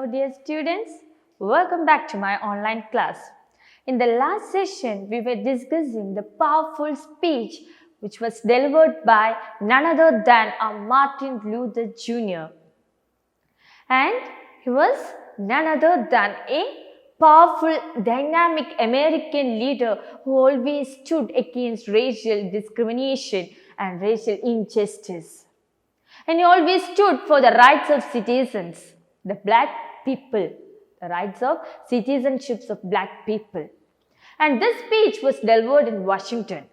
Hello dear students, welcome back to my online class. In the last session, we were discussing the powerful speech which was delivered by none other than Martin Luther Jr. And he was none other than a powerful, dynamic American leader who always stood against racial discrimination and racial injustice. And he always stood for the rights of citizens, the black people, the rights of citizenships of black people. And this speech was delivered in Washington.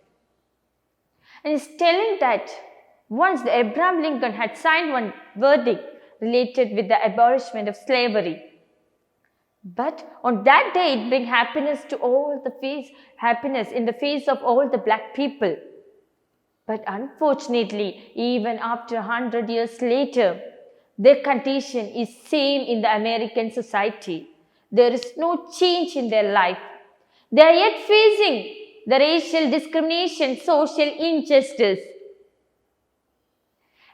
And he's telling that once the Abraham Lincoln had signed one verdict related with the abolishment of slavery. But on that day, it bring happiness to all the face, happiness in the face of all the black people. But unfortunately, even after 100 years later, their condition is same in the American society. There is no change in their life. They are yet facing the racial discrimination, social injustice.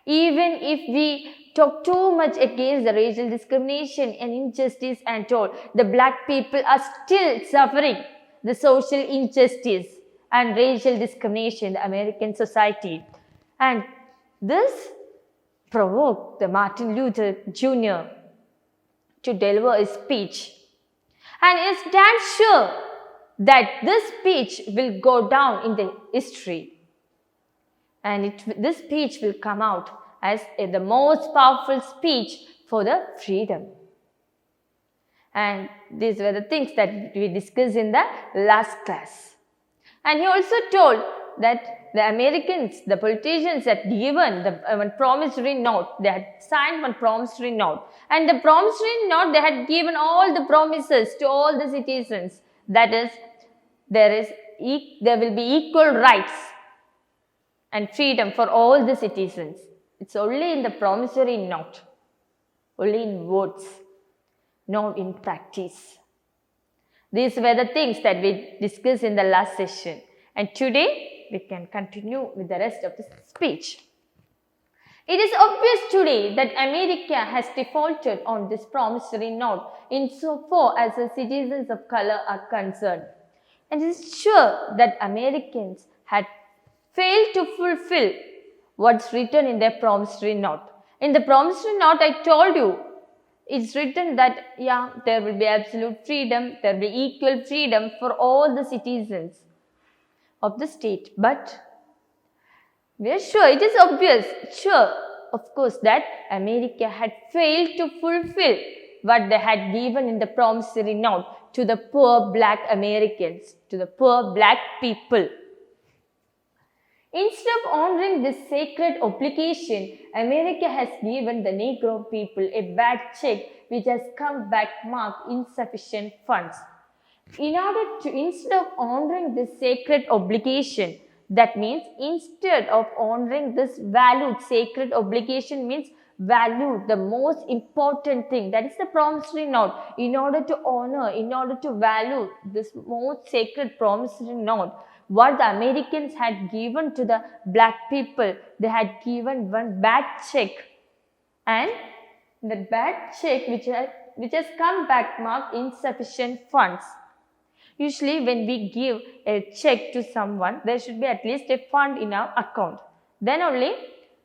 Even if we talk too much against the racial discrimination and injustice and all, the black people are still suffering the social injustice and racial discrimination in the American society. And this provoked the Martin Luther Jr. to deliver a speech. And it's damn sure that this speech will go down in the history. And this speech will come out as the most powerful speech for the freedom. And these were the things that we discussed in the last class. And he also told that the Americans, the politicians had given one promissory note. They had signed one promissory note. And the promissory note, they had given all the promises to all the citizens. That is, there will be equal rights and freedom for all the citizens. It's only in the promissory note, only in words, not in practice. These were the things that we discussed in the last session. And today, we can continue with the rest of the speech. It is obvious today that America has defaulted on this promissory note insofar as the citizens of color are concerned. And it is sure that Americans had failed to fulfill what's written in their promissory note. In the promissory note, I told you, it's written that, there will be absolute freedom, there will be equal freedom for all the citizens of the state. But we are sure, it is obvious, of course, that America had failed to fulfill what they had given in the promissory note to the poor black Americans, to the poor black people. Instead of honoring this sacred obligation, America has given the Negro people a bad check which has come back marked insufficient funds. Instead of honoring this sacred obligation, that means instead of honoring this valued sacred obligation means value the most important thing, that is the promissory note. In order to honor, in order to value this most sacred promissory note, what the Americans had given to the black people, they had given one bad check. And the bad check which has come back marked insufficient funds. Usually when we give a check to someone, there should be at least a fund in our account. Then only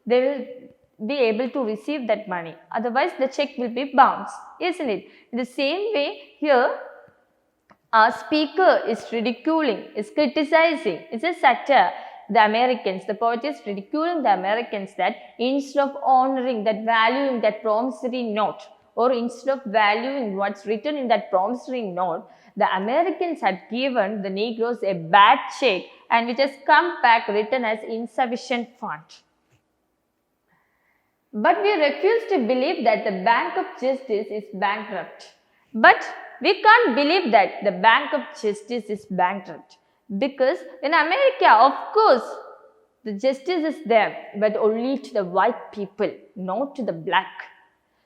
they will be able to receive that money. Otherwise the check will be bounced, isn't it? In the same way here, our speaker is ridiculing, is criticizing, it's a satire. The Americans, the poet is ridiculing the Americans that instead of honoring that, valuing that promissory note, or instead of valuing what's written in that promissory note, the Americans had given the Negroes a bad check and which has come back written as insufficient fund. But we refuse to believe that the Bank of Justice is bankrupt. But we can't believe that the Bank of Justice is bankrupt. Because in America, of course, the justice is there, but only to the white people, not to the black.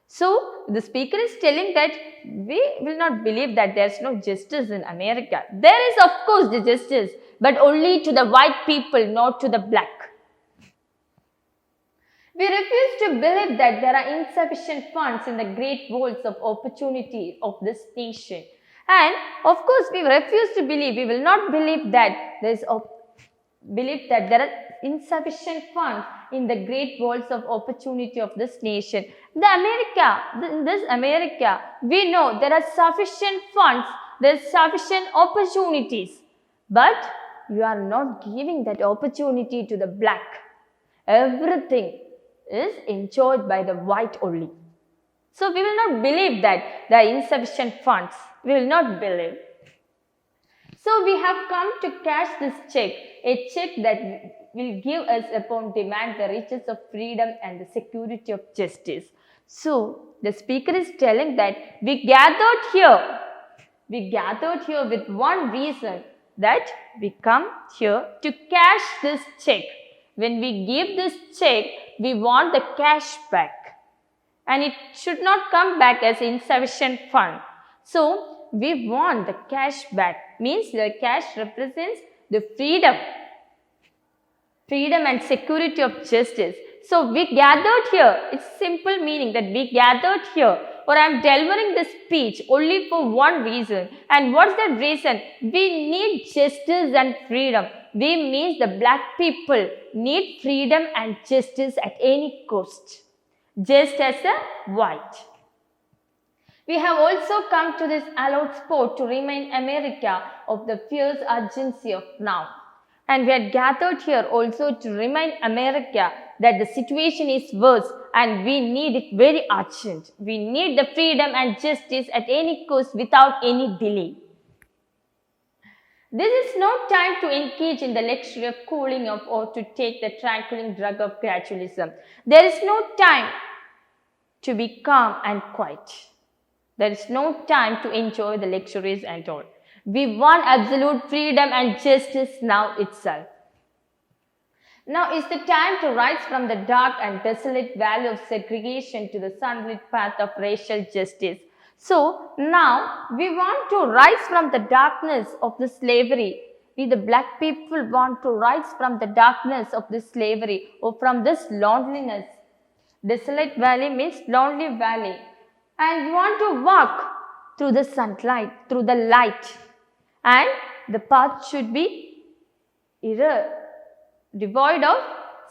So, the speaker is telling that we will not believe that there is no justice in America. There is, of course, the justice, but only to the white people, not to the black. We refuse to believe that there are insufficient funds in the great worlds of opportunity of this nation. And of course, we refuse to believe, we will not believe that there are insufficient funds in the great worlds of opportunity of this nation. In this America, we know there are sufficient funds, there are sufficient opportunities, but you are not giving that opportunity to the black. Everything is enjoyed by the white only. So we will not believe that there are insufficient funds. We will not believe. So we have come to cash this check, a check that will give us upon demand the riches of freedom and the security of justice. So the speaker is telling that we gathered here with one reason, that we come here to cash this check. When we give this check, we want the cash back. And it should not come back as insufficient fund. So we want the cash back. Means the cash represents the freedom and security of justice. So we gathered here. It's simple meaning that we gathered here, or I am delivering this speech only for one reason. And what's that reason? We need justice and freedom. We means the black people need freedom and justice at any cost, just as the white. We have also come to this allowed spot to remind America of the fierce urgency of now. And we had gathered here also to remind America that the situation is worse and we need it very urgent. We need the freedom and justice at any cost without any delay. This is no time to engage in the luxury of cooling off or to take the tranquilizing drug of gradualism. There is no time to be calm and quiet. There is no time to enjoy the luxuries and all. We want absolute freedom and justice now itself. Now is the time to rise from the dark and desolate valley of segregation to the sunlit path of racial justice. So now we want to rise from the darkness of the slavery. We the black people want to rise from the darkness of this slavery or from this loneliness. Desolate valley means lonely valley. And we want to walk through the sunlight, through the light. And the path should be devoid of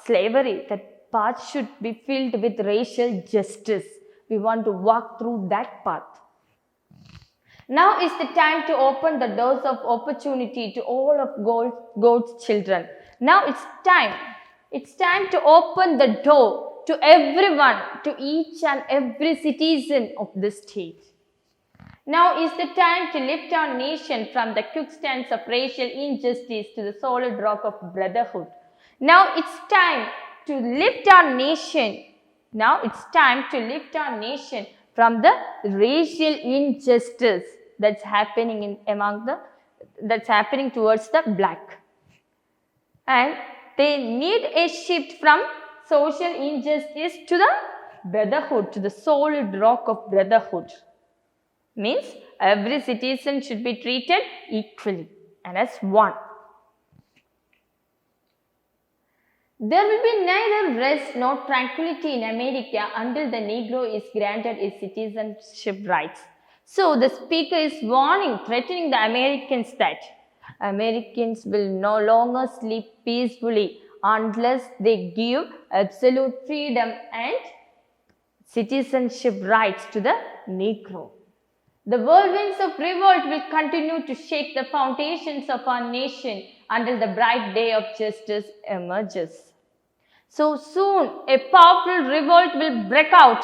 slavery. That path should be filled with racial justice. We want to walk through that path. Now is the time to open the doors of opportunity to all of God's children. Now it's time. It's time to open the door to everyone, to each and every citizen of this state. Now is the time to lift our nation from the quicksands of racial injustice to the solid rock of brotherhood. Now it's time to lift our nation. Now it's time to lift our nation from the racial injustice that's happening towards the black. And they need a shift from social injustice to the brotherhood, to the solid rock of brotherhood. Means every citizen should be treated equally and as one. There will be neither rest nor tranquility in America until the Negro is granted his citizenship rights. So the speaker is warning, threatening the Americans that Americans will no longer sleep peacefully unless they give absolute freedom and citizenship rights to the Negro. The whirlwinds of revolt will continue to shake the foundations of our nation until the bright day of justice emerges. So soon a powerful revolt will break out.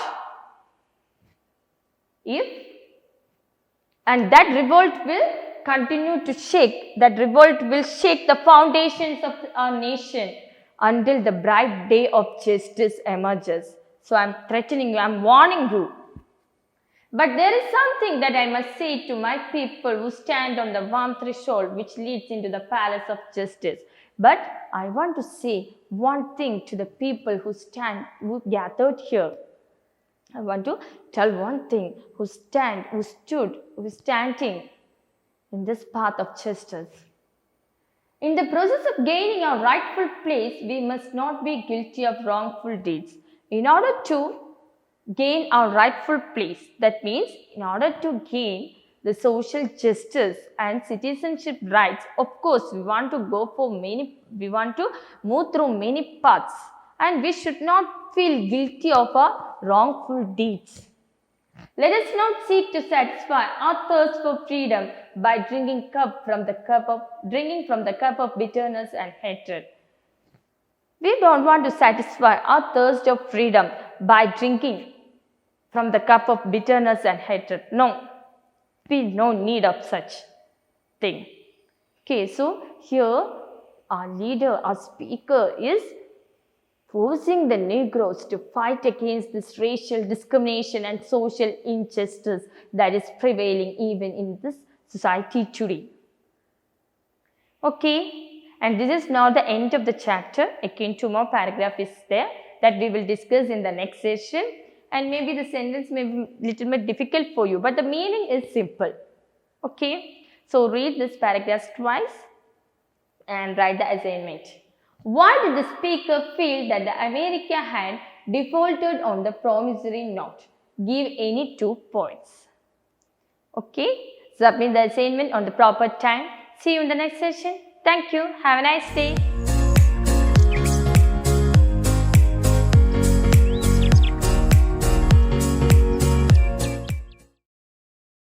And that revolt will continue to shake. That revolt will shake the foundations of our nation until the bright day of justice emerges. So I am threatening you, I am warning you. But there is something that I must say to my people who stand on the warm threshold which leads into the palace of justice. But I want to say one thing to the people who gathered here. I want to tell one thing, who is standing in this path of justice. In the process of gaining our rightful place, we must not be guilty of wrongful deeds. In order to gain our rightful place, that means in order to gain the social justice and citizenship rights, of course we want to move through many paths, and we should not feel guilty of our wrongful deeds. Let us not seek to satisfy our thirst for freedom by drinking from the cup of bitterness and hatred. We don't want to satisfy our thirst of freedom by drinking from the cup of bitterness and hatred. No, we no need of such thing. Okay, so here our leader, our speaker is forcing the Negroes to fight against this racial discrimination and social injustice that is prevailing even in this society today. Okay, and this is not the end of the chapter. Again, 2 more paragraph is there that we will discuss in the next session, and maybe the sentence may be a little bit difficult for you, but the meaning is simple. Okay, so read this paragraph twice and write the assignment. Why did the speaker feel that the America had defaulted on the promissory note? Give any 2 points. Okay, submit the assignment on the proper time. See you in the next session. Thank you. Have a nice day.